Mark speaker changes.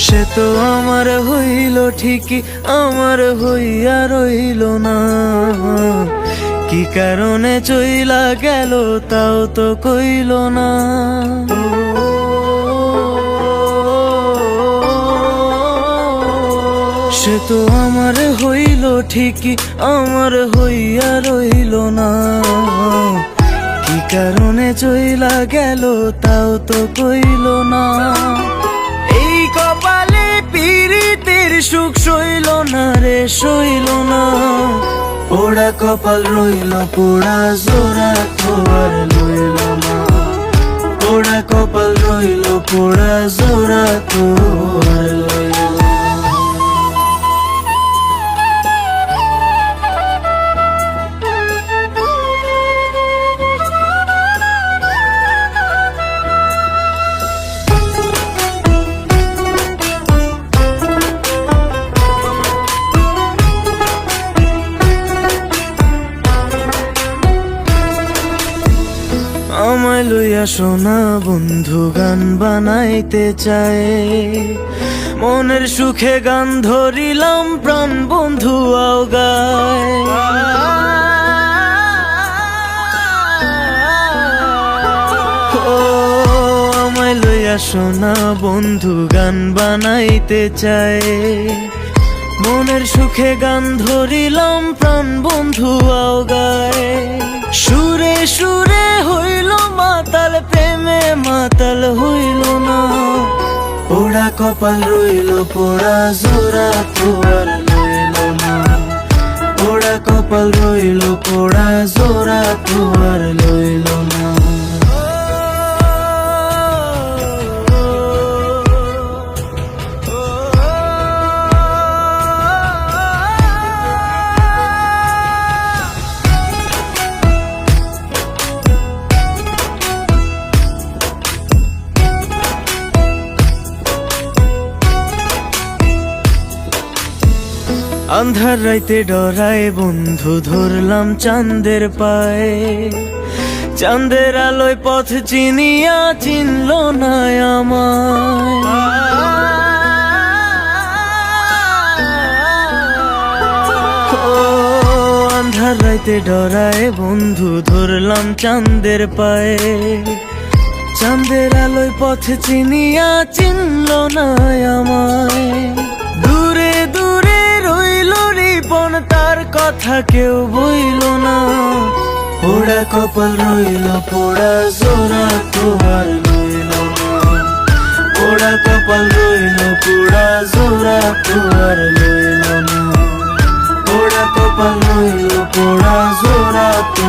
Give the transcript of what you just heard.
Speaker 1: সে তো আমার হইল ঠিকই, আমার হইয়া রইল না। কি কারণে চইলা গেল তাও তো কইল না। সে তো আমার হইল ঠিকই, আমার হইয়া রইল না। কি কারণে চইলা গেল তাও তো কইল না। এই কপালে পীড়িতের সুখ সইল না রে, সইল না। পোড়া কপাল রইল পোড়া, জোড়া তো আর লইল না। পোড়া কপাল রইল পোড়া, জোড়া তো আর লইল না। আমায় লইয়া শোনা বন্ধু গান বানাইতে চায়। মনের সুখে গান ধরিলাম প্রাণ বন্ধু আও গায়। ও আমায় লইয়া শোনা বন্ধু গান বানাইতে চায়। মনের সুখে গান ধরিলাম প্রাণ বন্ধু আও গায়। সুরে সুরে হইল মাতাল, প্রেমে মাতাল হইল না। পোড়া কপাল রইল পোড়া, জোড়া তো আর লইল না। পোড়া কপাল রইল পোড়া, জোড়া তো আর লইল না। আন্ধার রাইতে ডরায় বন্ধু ধরলাম চাঁদের পায়ে। চাঁদের আলোয় পথ চিনিয়া চিনল না আমায়। ও আন্ধার রাইতে ডরায় বন্ধু ধরলাম চাঁদের পায়ে। চাঁদের আলোয় পথ চিনিয়া চিনল না আমায়। দূরে দূরে রইল রিপন, তার কথা কেউ বইল না। পোড়া কপাল রইল পোড়া, জোড়া তো আর লইল না। পোড়া কপাল রইল পোড়া, জোড়া তো আর লইল না। পোড়া কপাল রইল পোড়া, জোড়া তো